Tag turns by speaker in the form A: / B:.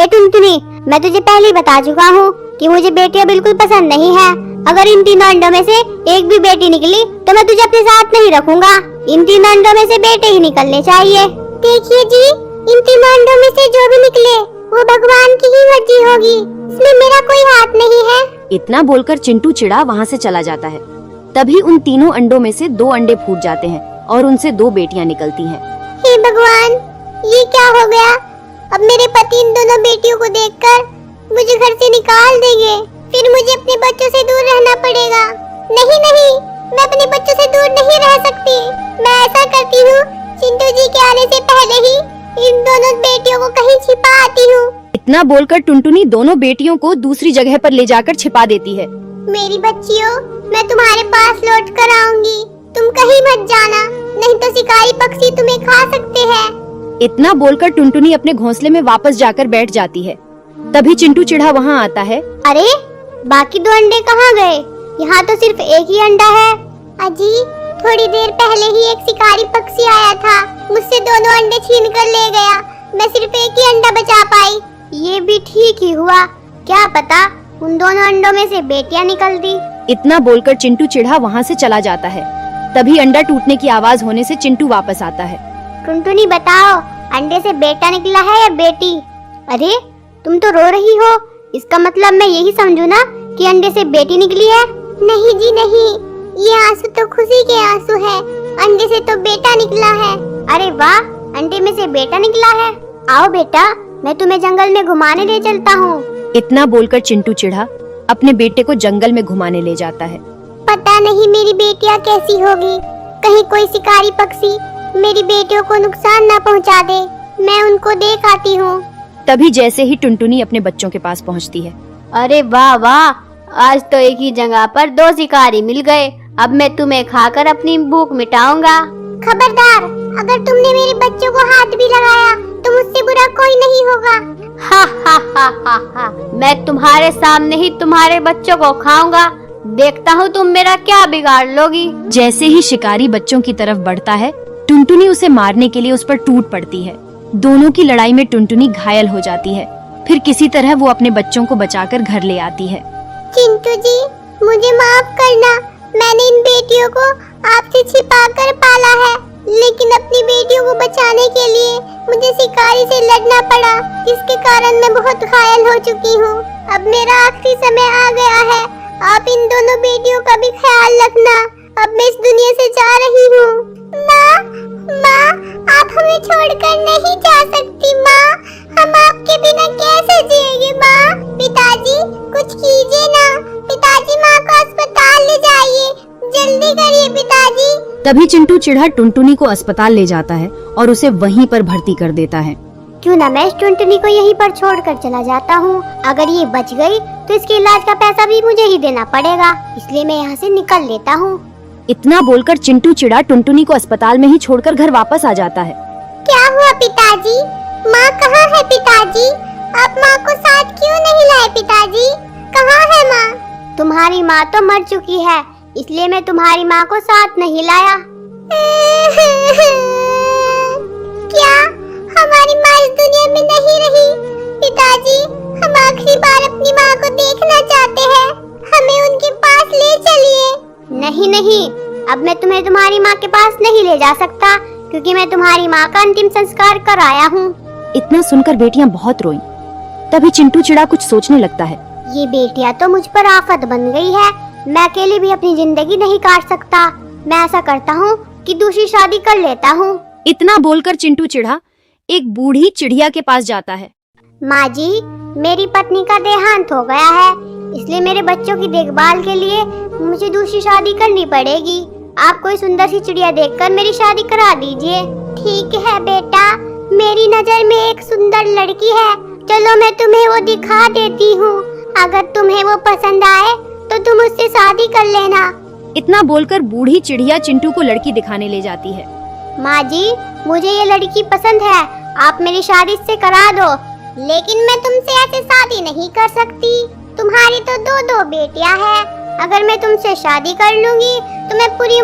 A: ए टुनटुनी, मैं तुझे पहले ही बता चुका हूँ कि मुझे बेटियां बिल्कुल पसंद नहीं है। अगर इन तीनों अंडों में से एक भी बेटी निकली तो मैं तुझे अपने साथ नहीं रखूंगा। इन तीनों अंडों में से बेटे ही निकलने चाहिए। देखिए जी, इन तीनों अंडों में से जो भी निकले वो भगवान की ही मर्जी होगी, इसमें मेरा कोई हाथ नहीं है।
B: इतना बोलकर चिंटू चिड़ा वहाँ से चला जाता है। तभी उन तीनों अंडों में से 2 अंडे फूट जाते हैं और उनसे 2 बेटियां निकलती हैं।
A: हे भगवान, ये क्या हो गया? अब मेरे पति इन दोनों बेटियों को देखकर मुझे घर से निकाल देंगे, फिर मुझे अपने बच्चों से दूर रहना पड़ेगा। नहीं नहीं, मैं अपने बच्चों से दूर नहीं रह सकती। मैं ऐसा करती हूँ, चिंटू जी के आने से पहले ही इन दोनों बेटियों को कहीं छिपा आती हूँ।
B: इतना बोलकर टुनटुनी दोनों बेटियों को दूसरी जगह पर ले जाकर छिपा देती है।
A: मेरी बच्चियों, मैं तुम्हारे पास लौट कर आऊंगी। तुम कहीं मत जाना, नहीं तो शिकारी पक्षी तुम्हें खा सकते हैं।
B: इतना बोलकर टुनटुनी अपने घोंसले में वापस जाकर बैठ जाती है। तभी चिंटू चिढ़ा वहाँ आता है।
A: अरे, बाकी 2 अंडे कहाँ गए? यहाँ तो सिर्फ एक ही अंडा है। अजी, थोड़ी देर पहले ही एक शिकारी पक्षी आया था, मुझसे दोनों अंडे छीन कर ले गया। मैं सिर्फ एक ही अंडा बचा पाई। ये भी ठीक ही हुआ, क्या पता उन दोनों अंडों में से बेटियां निकलती।
B: इतना बोलकर चिंटू चिढ़ा वहाँ से चला जाता है। तभी अंडा टूटने की आवाज होने से चिंटू वापस आता है।
A: टुनटुनी बताओ, अंडे से बेटा निकला है या बेटी? अरे, तुम तो रो रही हो, इसका मतलब मैं यही समझूं ना कि अंडे से बेटी निकली है? नहीं जी नहीं, ये आंसू तो खुशी के आंसू है। अंडे से तो बेटा निकला है। अरे वाह, अंडे में से बेटा निकला है। आओ बेटा, मैं तुम्हें जंगल में घुमाने ले चलता हूँ।
B: इतना बोलकर चिंटू चिढ़ा अपने बेटे को जंगल में घुमाने ले जाता है।
A: पता नहीं मेरी बेटियाँ कैसी होगी, कहीं कोई शिकारी पक्षी मेरी बेटियों को नुकसान न पहुँचा दे। मैं उनको देख आती हूँ।
B: तभी जैसे ही टुनटुनी अपने बच्चों के पास पहुँचती है।
A: अरे वाह वाह, आज तो एक ही जगह पर 2 शिकारी मिल गए। अब मैं तुम्हें खाकर अपनी भूख मिटाऊंगा। खबरदार, अगर तुमने मेरे बच्चों को हाथ भी लगाया तो मुझसे बुरा कोई नहीं होगा। हा हा हा हा हा, मैं तुम्हारे सामने ही तुम्हारे बच्चों को खाऊंगा। देखता हूँ तुम मेरा क्या बिगाड़ लोगी।
B: जैसे ही शिकारी बच्चों की तरफ बढ़ता है, टुनटुनी उसे मारने के लिए उस पर टूट पड़ती है। दोनों की लड़ाई में टुनटुनी घायल हो जाती है। फिर किसी तरह वो अपने बच्चों को बचाकर घर ले आती है।
A: चिंटू जी, मुझे माफ करना। मैंने इन बेटियों को आपसे छिपाकर पाला है, लेकिन अपनी बेटियों को बचाने के लिए मुझे शिकारी से लड़ना पड़ा, जिसके कारण मैं बहुत घायल हो चुकी हूँ। अब मेरा आखिरी समय आ गया है। आप इन दोनों बेटियों का भी ख्याल रखना। अब मैं इस दुनिया से जा रही हूँ। माँ, माँ, आप हमें छोड़कर नहीं जा सकती माँ। हम आपके बिना कैसे जिएंगे माँ? पिताजी, कुछ कीजिए ना। पिताजी, माँ को अस्पताल ले जाइए, जल्दी करिए पिताजी।
B: तभी चिंटू चिढ़ा टुनटुनी को अस्पताल ले जाता है और उसे वहीं पर भर्ती कर देता है।
A: क्यों ना मैं इस टुनटुनी को यहीं पर छोड़कर चला जाता हूँ। अगर ये बच गई तो इसके इलाज का पैसा भी मुझे ही देना पड़ेगा, इसलिए मैं यहाँ से निकल लेता हूँ।
B: इतना बोलकर चिंटू चिढ़ा टुनटुनी को अस्पताल में ही छोड़कर घर वापस आ जाता है।
A: क्या हुआ पिताजी? माँ कहाँ है पिताजी? आप माँ को साथ क्यों नहीं लाए पिताजी? कहाँ है माँ? तुम्हारी माँ तो मर चुकी है, इसलिए मैं तुम्हारी माँ को साथ नहीं लाया। क्या हमारी माँ इस दुनिया में नहीं रही? पिताजी, हम आखिरी बार अपनी माँ को देखना चाहते हैं, हमें उनके पास ले चलिए। नहीं नहीं, अब मैं तुम्हें तुम्हारी माँ के पास नहीं ले जा सकता, क्योंकि मैं तुम्हारी माँ का अंतिम संस्कार कर आया हूँ।
B: इतना सुनकर बेटियां बहुत रोईं। तभी चिंटू चिढ़ा कुछ सोचने लगता है।
A: ये बेटियां तो मुझ पर आफत बन गई है। मैं अकेले भी अपनी जिंदगी नहीं काट सकता। मैं ऐसा करता हूँ कि दूसरी शादी कर लेता हूँ।
B: इतना बोलकर चिंटू चिढ़ा एक बूढ़ी चिड़िया के पास जाता है।
A: माँ जी, मेरी पत्नी का देहांत हो गया है, इसलिए मेरे बच्चों की देखभाल के लिए मुझे दूसरी शादी करनी पड़ेगी। आप कोई सुंदर सी चिड़िया देखकर मेरी शादी करा दीजिए। ठीक है बेटा, मेरी नजर में एक सुंदर लड़की है, चलो मैं तुम्हें वो दिखा देती हूँ। अगर तुम्हें वो पसंद आए तो तुम उससे शादी कर लेना।
B: इतना बोलकर बूढ़ी चिड़िया चिंटू को लड़की दिखाने ले जाती है।
A: माँ जी, मुझे ये लड़की पसंद है, आप मेरी शादी इससे करा दो। लेकिन मैं तुमसे ऐसे शादी नहीं कर सकती, तुम्हारी तो 2 बेटियां हैं। अगर मैं तुमसे शादी कर लूंगी तो मैं पूरी